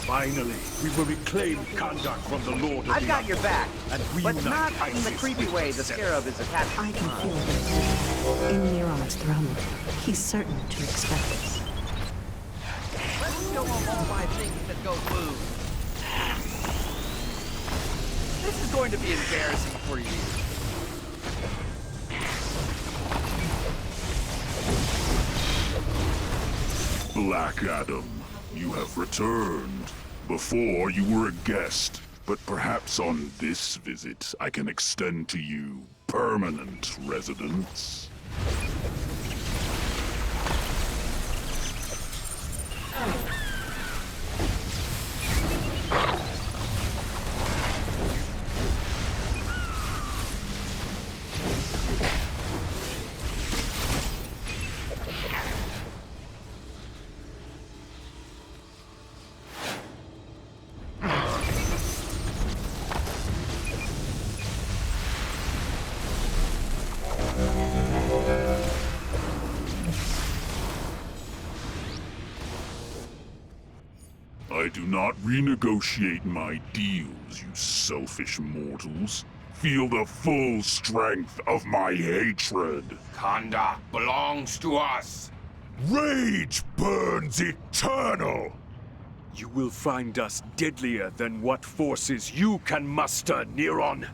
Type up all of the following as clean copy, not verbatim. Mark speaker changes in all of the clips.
Speaker 1: Finally, we will reclaim conduct from the Lord of
Speaker 2: I've
Speaker 1: the
Speaker 2: got your back,
Speaker 1: and
Speaker 2: but
Speaker 1: reunite
Speaker 2: not in the
Speaker 1: Isis
Speaker 2: creepy
Speaker 1: with
Speaker 2: way the
Speaker 1: Set.
Speaker 2: Scarab is attached.
Speaker 3: I can feel it. In Neron's throne room. He's certain to expect us.
Speaker 2: Let's show them all my things that go boom. This is going to be embarrassing for you.
Speaker 4: Black Adam, you have returned. Before you were a guest, but perhaps on this visit I can extend to you permanent residence. I do not renegotiate my deals, you selfish mortals. Feel the full strength of my hatred.
Speaker 5: Conduct belongs to us.
Speaker 4: Rage burns eternal!
Speaker 1: You will find us deadlier than what forces you can muster, Neron.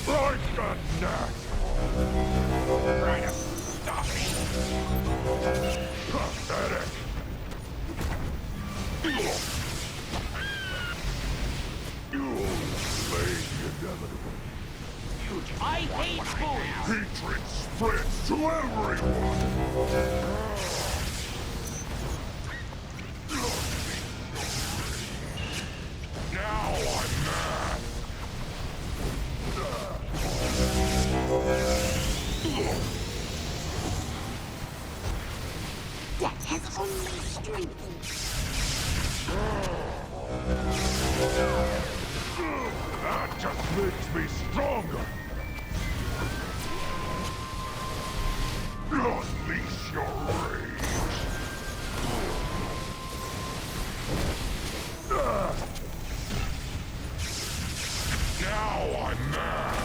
Speaker 4: Like a gnat!
Speaker 5: Try to stop me.
Speaker 4: Pathetic! You'll slay the inevitable.
Speaker 5: I hate fools.
Speaker 4: Hatred spreads to everyone! Now I'm mad!
Speaker 3: That has only strengthened.
Speaker 4: That just makes me stronger! Unleash your rage! Now I'm mad!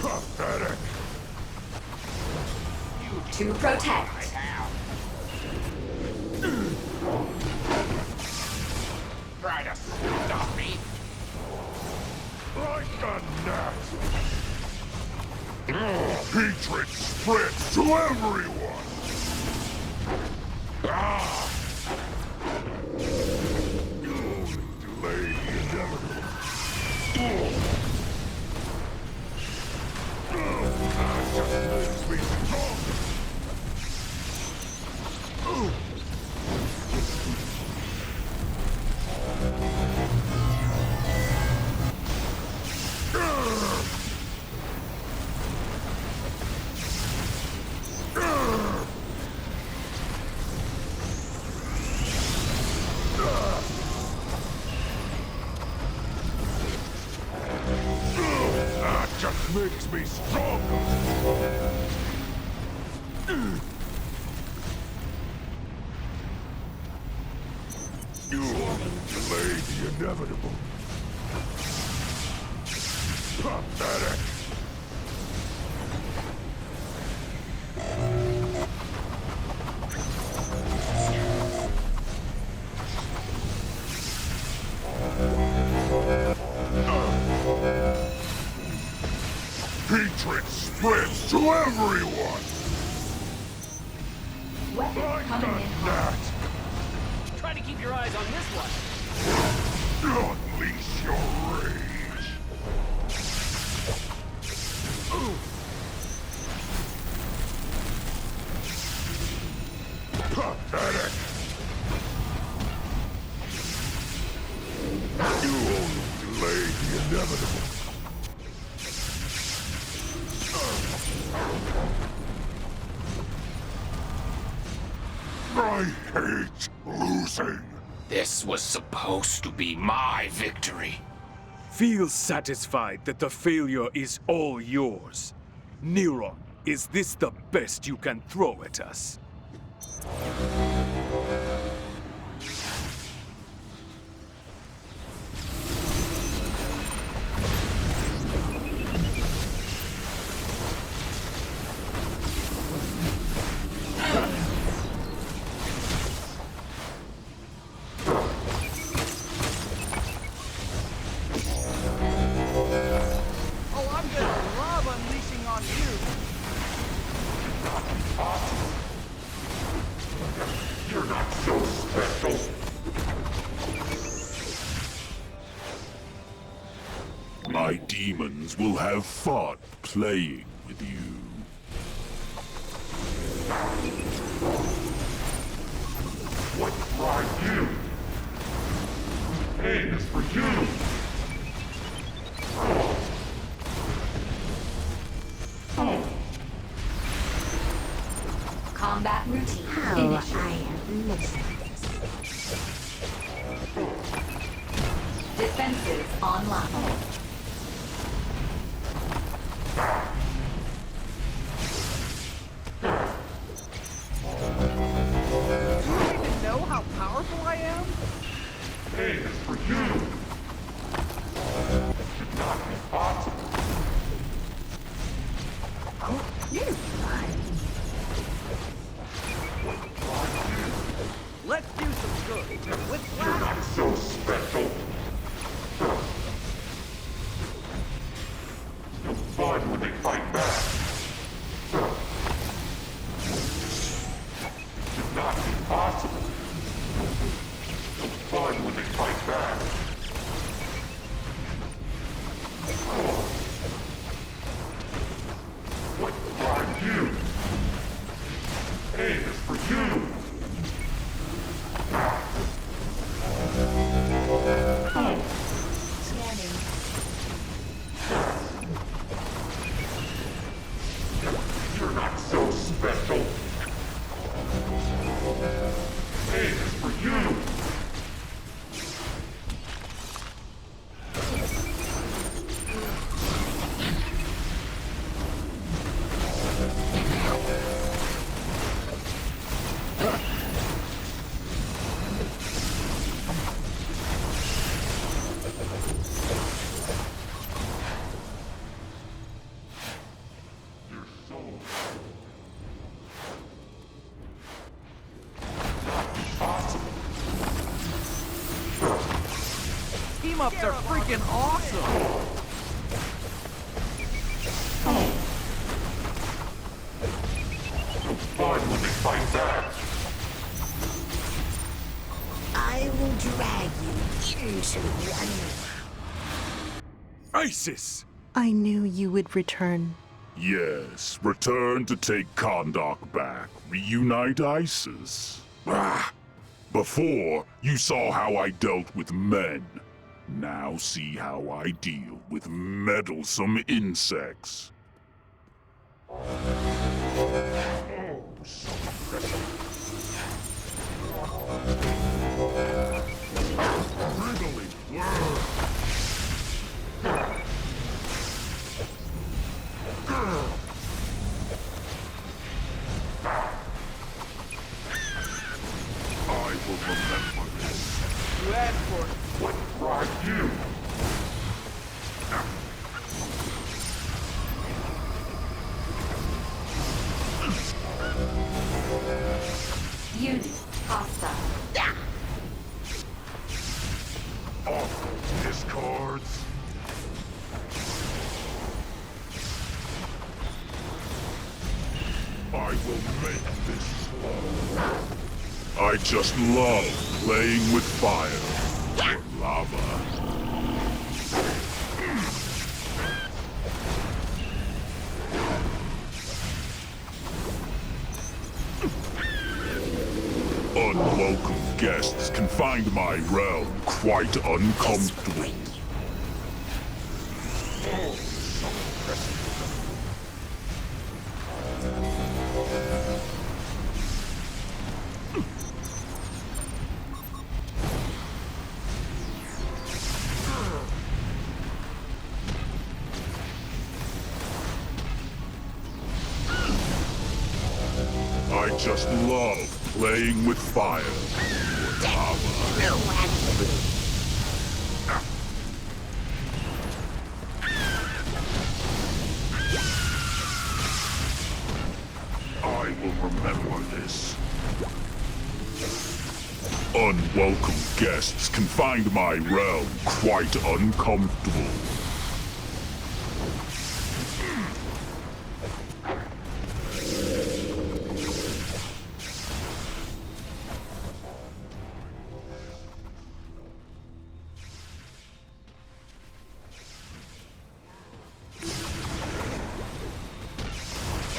Speaker 4: Pathetic!
Speaker 3: To protect.
Speaker 5: Try to stop me.
Speaker 4: Like a gnat! Hatred spreads to everyone! You only delay the inevitable. That just makes me stronger! That just makes me stronger! You delay the inevitable. Pathetic! Hatred spreads to everyone! Like a gnat!
Speaker 2: Try to keep your eyes on this one.
Speaker 4: Unleash your rage! inevitable. I hate losing.
Speaker 5: This was supposed to be my victory.
Speaker 1: Feel satisfied that the failure is all yours. Neron, is this the best you can throw at us?
Speaker 2: Oh, I'm gonna love unleashing on you.
Speaker 4: You're not so special. My demons will have fun playing with you. What drives you? Pain is for you.
Speaker 6: Combat routine.
Speaker 3: How
Speaker 6: Initiated.
Speaker 3: I have missed
Speaker 6: Defenses online.
Speaker 2: Do you even know how powerful I am?
Speaker 4: Pain is for you. Should not be possible.
Speaker 3: You're fine.
Speaker 2: Let's do some good. With
Speaker 4: You're
Speaker 2: blast.
Speaker 4: not so special. You'll find when they fight back. Should not be possible. You'll find when they fight back. What drives you? Pain is for you.
Speaker 6: Scanning.
Speaker 4: You're not so special. Pain is for you. Your soul. Possible.
Speaker 2: Team ups are freaking awesome.
Speaker 4: Find when they fight back.
Speaker 3: I will drag you into the underworld.
Speaker 1: ISIS!
Speaker 3: I knew you would return.
Speaker 4: Yes, return to take Kondak back. Reunite ISIS. Ah! Before, you saw how I dealt with men. Now see how I deal with meddlesome insects. Wriggly worm. I will remember this.
Speaker 2: You asked for it.
Speaker 4: What brought you?
Speaker 6: Unit hostile.
Speaker 4: Awful discards. I will make this slow. I just love playing with fire or lava. Unwelcome guests can find my realm quite uncomfortable. just love playing with fire. I will remember this. Unwelcome guests can find my realm quite uncomfortable.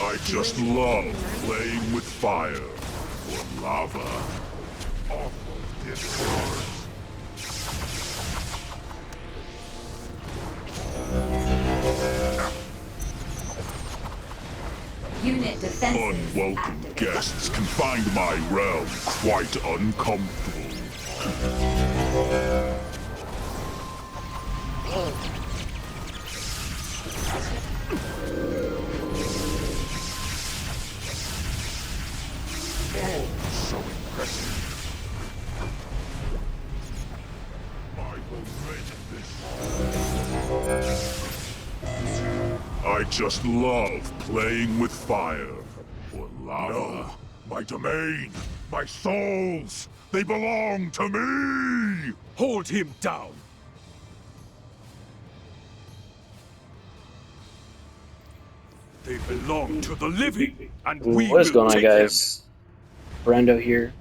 Speaker 4: I just love playing with fire or lava. Awful discards.
Speaker 6: Unit defenses
Speaker 4: Unwelcome
Speaker 6: active.
Speaker 4: guests can find my realm quite uncomfortable. Oh, so impressive. I will make this. I just love playing with fire or lava. No, my domain, my souls, they belong to me!
Speaker 1: Hold him down. They belong to the living, and we
Speaker 7: What is
Speaker 1: will
Speaker 7: going on,
Speaker 1: take
Speaker 7: guys? Brando here,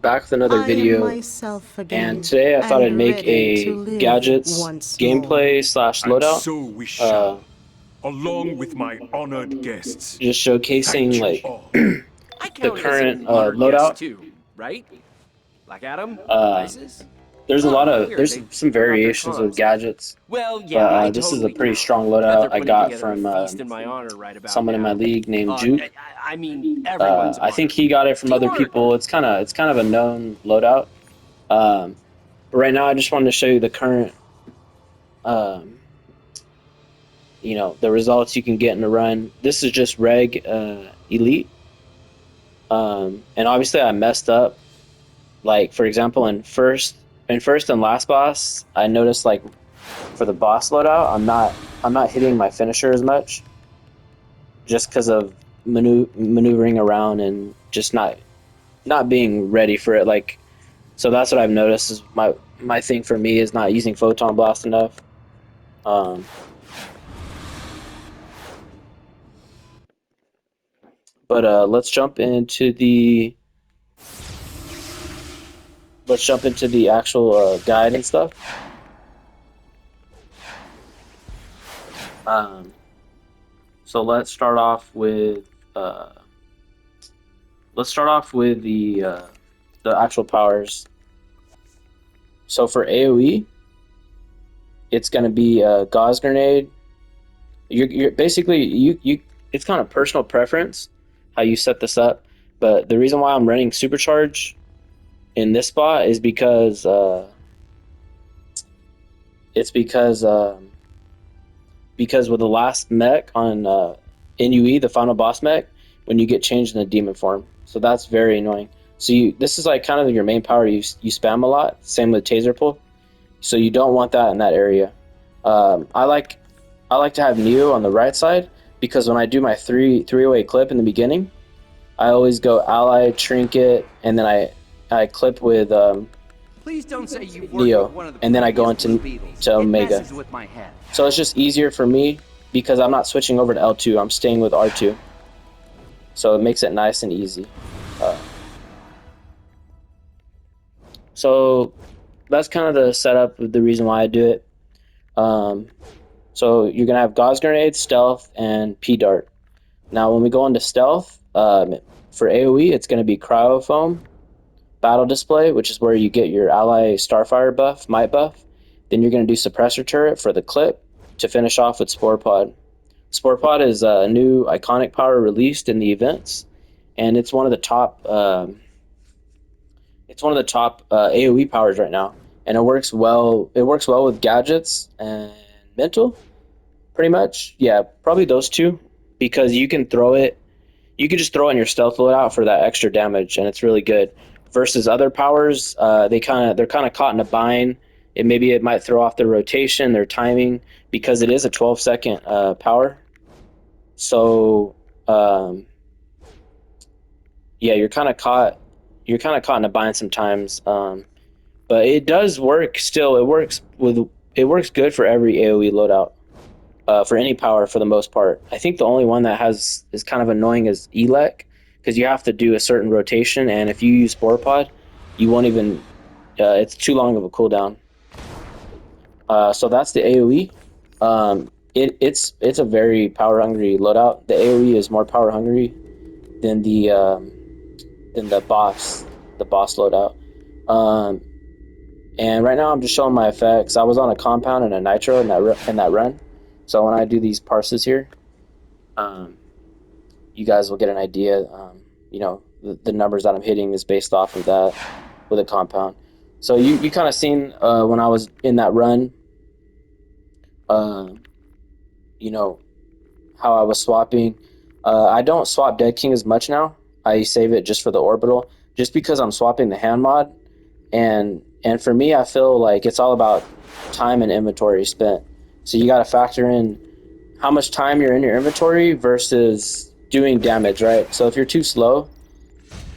Speaker 7: back with another
Speaker 3: I am
Speaker 7: video.
Speaker 3: myself again,
Speaker 7: And today I thought
Speaker 3: and
Speaker 7: I'd make
Speaker 3: ready to
Speaker 7: a
Speaker 3: live
Speaker 7: Gadgets
Speaker 3: once
Speaker 7: gameplay slash
Speaker 1: them. And
Speaker 7: loadout,
Speaker 1: so we shall, along with my honored guests.
Speaker 7: just showcasing
Speaker 1: Thank you
Speaker 7: like
Speaker 1: all.
Speaker 8: I
Speaker 7: the
Speaker 8: count as
Speaker 7: current
Speaker 8: an honored guest
Speaker 7: loadout.
Speaker 8: too, right? Like Adam,
Speaker 7: Uh,
Speaker 8: ISIS.
Speaker 7: There's a lot of
Speaker 8: Weird,
Speaker 7: there's
Speaker 8: they
Speaker 7: some
Speaker 8: forgot their
Speaker 7: variations with
Speaker 8: cons.
Speaker 7: gadgets,
Speaker 8: Well, yeah,
Speaker 7: but
Speaker 8: I
Speaker 7: this is a
Speaker 8: totally
Speaker 7: pretty
Speaker 8: count.
Speaker 7: strong
Speaker 8: Bet
Speaker 7: loadout
Speaker 8: they're
Speaker 7: I
Speaker 8: putting
Speaker 7: got
Speaker 8: together
Speaker 7: from
Speaker 8: a feast in my honor right about
Speaker 7: someone in my
Speaker 8: now.
Speaker 7: league named Juke.
Speaker 8: I mean, everyone's
Speaker 7: I think
Speaker 8: honor.
Speaker 7: he got it from other
Speaker 8: Teamwork.
Speaker 7: people. It's kind of a known loadout. But right now I just wanted to show you the current, you know, the results you can get in the run. This is just reg elite, and obviously I messed up. Like for example, in first and last boss, I noticed like for the boss loadout, I'm not hitting my finisher as much, just because of maneuvering around and just not being ready for it. Like, so that's what I've noticed is my thing for me is not using photon blast enough. But let's jump into the actual guide and stuff. So let's start off with the actual powers. So for AOE, it's going to be Gauss Grenade. You're basically you. It's kind of personal preference how you set this up, but the reason why I'm running Supercharge in this spot is because because with the last mech on NUE, the final boss mech, when you get changed in the demon form, so that's very annoying. So this is like kind of your main power you spam a lot. Same with taser pull, so you don't want that in that area. I like to have Neo on the right side because when I do my 308 clip in the beginning, I always go ally, trinket, and then I clip with
Speaker 2: Please don't say you've worked
Speaker 7: Neo,
Speaker 2: with one of the
Speaker 7: and then I go
Speaker 2: previous
Speaker 7: into
Speaker 2: Blue Beetles.
Speaker 7: to
Speaker 2: It
Speaker 7: Omega.
Speaker 2: messes with my head.
Speaker 7: So it's just easier for me because I'm not switching over to L2. I'm staying with R2. So it makes it nice and easy. So that's kind of the setup of the reason why I do it. So you're going to have Gauss Grenade, Stealth, and P-Dart. Now when we go into Stealth, for AoE, it's going to be Cryo Foam, Battle Display, which is where you get your ally Starfire buff, Might buff. Then you're going to do Suppressor Turret for the clip to finish off with Spore Pod. Spore Pod is a new iconic power released in the events, and it's one of the top AoE powers right now, and it works well. It works well with gadgets and mental, pretty much. Yeah, probably those two, because you can throw it you can just throw in your stealth loadout for that extra damage, and it's really good. Versus other powers, they're kind of caught in a bind. It might throw off their rotation, their timing, because it is a 12-second power. So yeah, you're kind of caught in a bind sometimes. But it does work still. It works good for every AoE loadout. For any power for the most part. I think the only one that is kind of annoying is Elec, because you have to do a certain rotation, and if you use Spore Pod, you won't even. It's too long of a cooldown. So that's the AoE. It's a very power hungry loadout. The AoE is more power hungry than the boss loadout. And right now I'm just showing my effects. I was on a compound and a nitro in that run. So when I do these parses here, you guys will get an idea. The numbers that I'm hitting is based off of that with a compound. So you kind of seen when I was in that run, how I was swapping. I don't swap Dead King as much now. I save it just for the orbital, just because I'm swapping the hand mod, and for me, I feel like it's all about time and inventory spent. So you got to factor in how much time you're in your inventory versus doing damage, right? So if you're too slow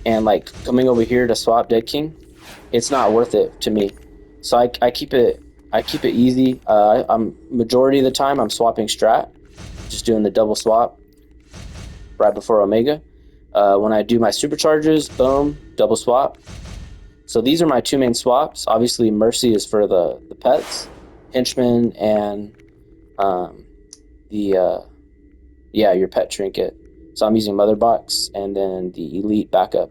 Speaker 7: and like coming over here to swap Dead King, it's not worth it to me. So I keep it easy. I'm majority of the time I'm swapping strat, just doing the double swap right before Omega. When I do my supercharges, boom, double swap. So these are my two main swaps. Obviously, Mercy is for the pets, Henchman, and your pet trinket. So I'm using Mother Box and then the Elite backup.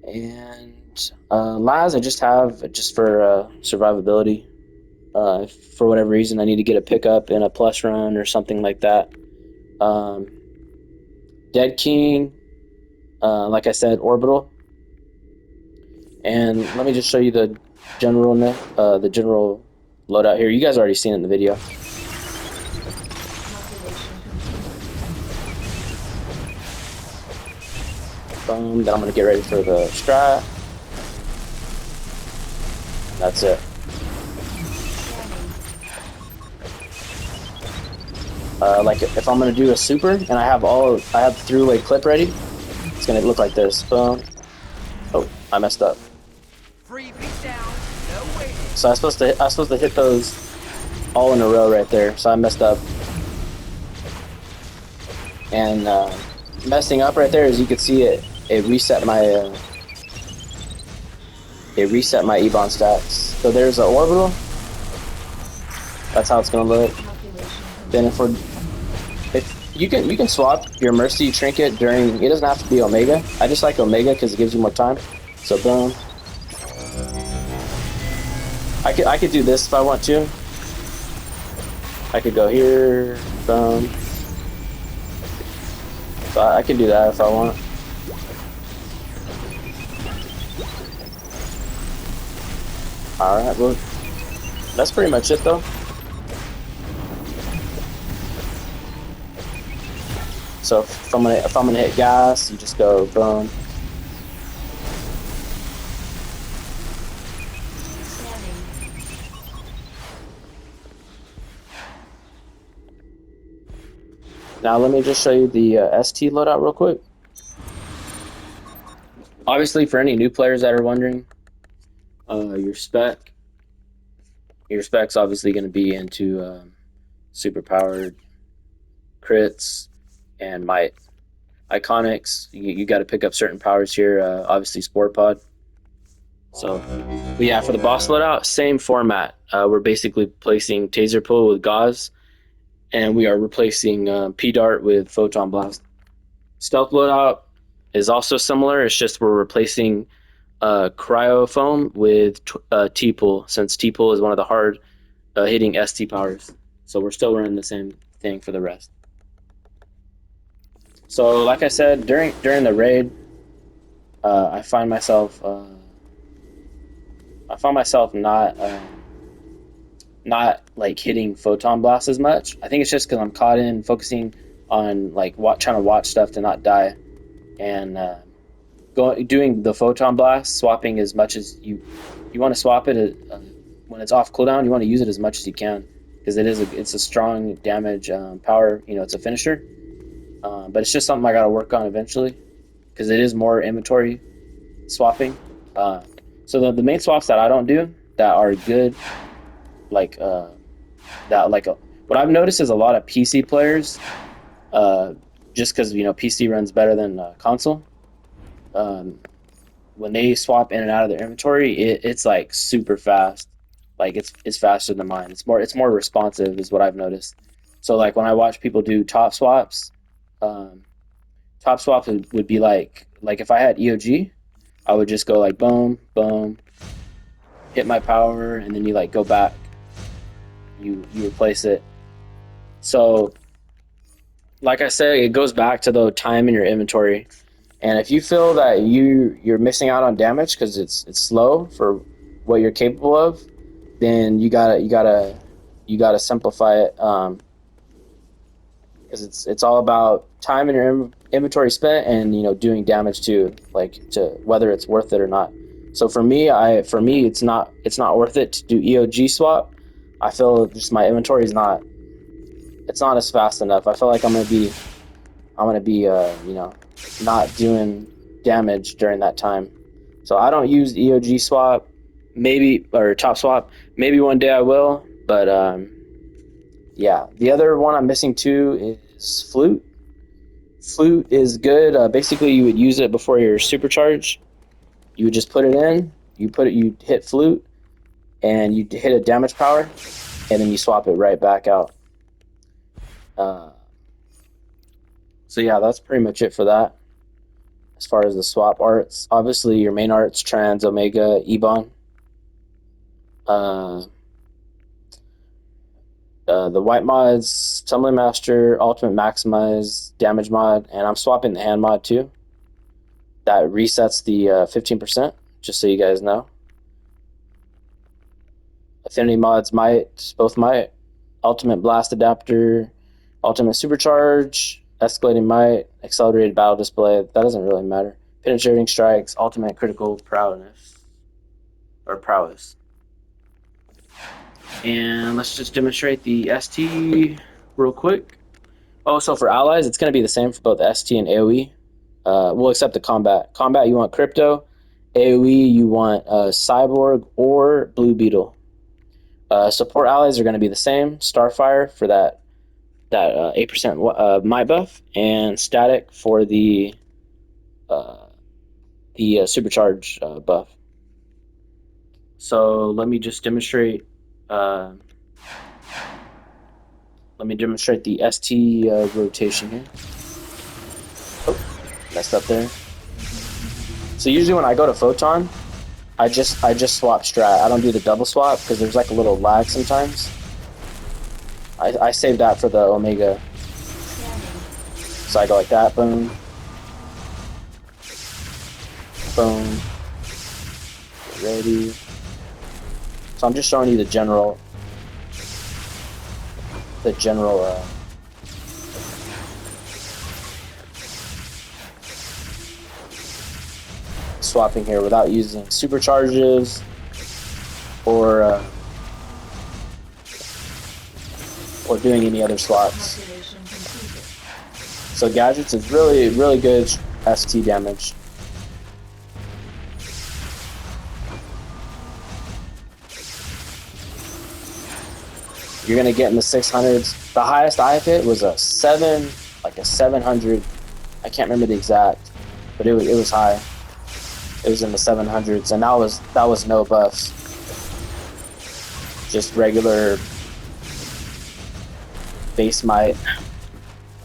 Speaker 7: And Laz I just have just for survivability. For whatever reason I need to get a pickup in a plus run or something like that. Dead King, like I said, orbital. And let me just show you the general loadout here. You guys already seen it in the video. Boom. Then I'm gonna get ready for the strat. That's it. Like if I'm gonna do a super and I have the three-way clip ready, it's gonna look like this. Boom. Oh, I messed up. So I was supposed to hit those all in a row right there. So I messed up. And messing up right there, as you can see, it reset my Ebon stats. So there's an orbital. That's how it's gonna look. Then if you can swap your Mercy trinket during. It doesn't have to be Omega. I just like Omega because it gives you more time. So boom. I could do this if I want to. I could go here, boom. So I can do that if I want. Alright, well, that's pretty much it though. So if I'm gonna hit gas, you just go boom. Now let me just show you the ST loadout real quick. Obviously, for any new players that are wondering, your spec's obviously going to be into super powered crits and might. Iconics, you got to pick up certain powers here. Obviously, Spore Pod. So, but yeah, for the boss loadout, same format. We're basically placing Taser Pull with Gauze, and we are replacing P-Dart with Photon Blast. Stealth loadout is also similar. It's just we're replacing Cryo Foam with T-Pull, since T-Pull is one of the hard hitting ST powers. So we're still running the same thing for the rest. So like I said, during the raid, I find myself not like hitting Photon Blast as much. I think it's just because I'm caught in focusing on like trying to watch stuff to not die, and doing the photon blast, swapping as much as you want to swap it when it's off cooldown. You want to use it as much as you can because it's a strong damage power. You know, it's a finisher, but it's just something I got to work on eventually because it is more inventory swapping. So the main swaps that I don't do that are good, like what I've noticed is a lot of PC players, just because PC runs better than console. When they swap in and out of their inventory, it's like super fast. Like it's faster than mine. It's more responsive is what I've noticed. So like when I watch people do top swaps, top swaps would be like if I had EOG, I would just go like boom, boom, hit my power, and then you like go back, you replace it. So like I said, it goes back to the time in your inventory. And if you feel that you're missing out on damage because it's slow for what you're capable of, then you gotta simplify it. Because it's all about time in your inventory spent and doing damage too, like to whether it's worth it or not. So for me it's not worth it to do EOG swap. I feel just my inventory is not as fast enough. I feel like I'm gonna be not doing damage during that time. So I don't use EOG swap, or top swap. Maybe one day I will, but yeah. The other one I'm missing too is flute. Flute is good. Basically, you would use it before your supercharge. You would just put it in. You hit flute, and you hit a damage power, and then you swap it right back out. So yeah, that's pretty much it for that. As far as the swap arts, obviously your main arts: Trans, Omega, Ebon. The white mods: Tumbling Master, Ultimate Maximize, Damage mod, and I'm swapping the hand mod too. That resets the 15%, just so you guys know. Affinity mods: Might, both Might, Ultimate Blast Adapter, Ultimate Supercharge, Escalating Might, Accelerated Battle Display. That doesn't really matter. Penetrating Strikes, Ultimate Critical Prowess. And let's just demonstrate the ST real quick. Oh, so for allies, it's going to be the same for both ST and AoE. We'll accept the combat. Combat, you want Crypto. AoE, you want Cyborg or Blue Beetle. Support allies are going to be the same. Starfire for that 8% might buff, and Static for the supercharge buff. So let me just demonstrate. Let me demonstrate the ST rotation here. Oh, messed up there. So usually when I go to Photon, I just swap strat. I don't do the double swap because there's like a little lag sometimes. I save that for the Omega. So I go like that, boom, boom, get ready. So I'm just showing you the general swapping here without using supercharges or doing any other swaps. So Gadgets is really, really good ST damage. You're gonna get in the 600s. The highest I've hit was a 700. I can't remember the exact, but it was high. It was in the 700s, and that was no buffs. Just regular base might.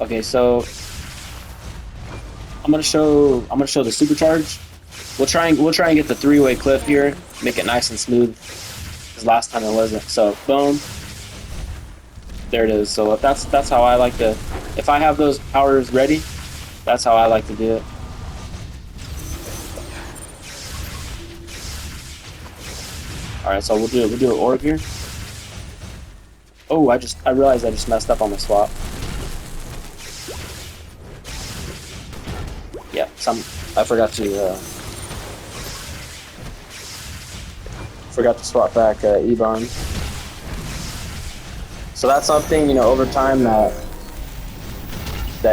Speaker 7: Okay, so I'm gonna show the supercharge. We'll try and get the 3-way clip here, make it nice and smooth, because last time it wasn't. So boom. There it is. So that's how I like to. If I have those powers ready, that's how I like to do it. All right, so we'll do an orb here. Oh, I realized I just messed up on the swap. I forgot to swap back E-Bomb. So that's something, you know, over time that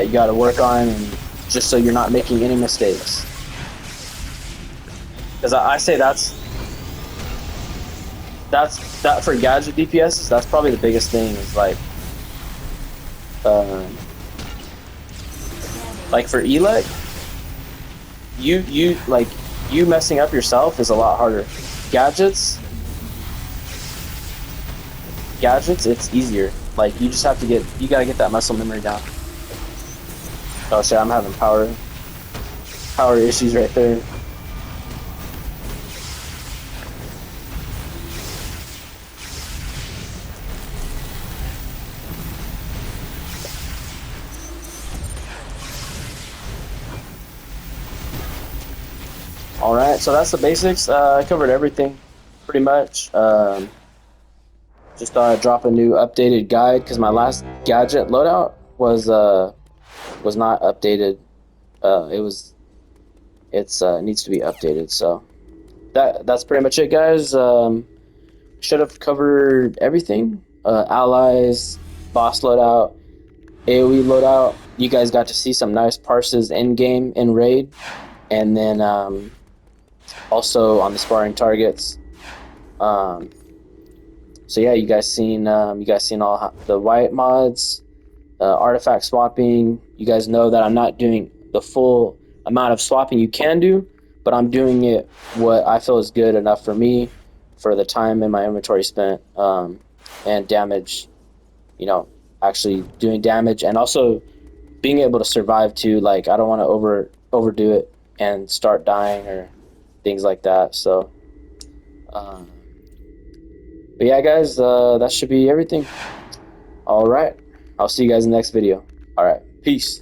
Speaker 7: you got to work on, and just so you're not making any mistakes. Because I say that's for gadget DPS. That's probably the biggest thing. Is like for elec, you messing up yourself is a lot harder. Gadgets, it's easier. Like you just have to you gotta get that muscle memory down. Oh shit, I'm having power issues right there. Alright, so that's the basics. I covered everything, pretty much. Just thought I'd drop a new updated guide, because my last gadget loadout was not updated. It needs to be updated, so that's pretty much it, guys. Should have covered everything. Allies, boss loadout, AoE loadout. You guys got to see some nice parses in game in raid, and then also on the sparring targets. So yeah, you guys seen all the white mods, artifact swapping. You guys know that I'm not doing the full amount of swapping you can do, but I'm doing it what I feel is good enough for me, for the time in my inventory spent, and damage. You know, actually doing damage, and also being able to survive too. Like I don't want to overdo it and start dying or things like that. So but yeah, guys, that should be everything. All right, I'll see you guys in the next video. All right, peace.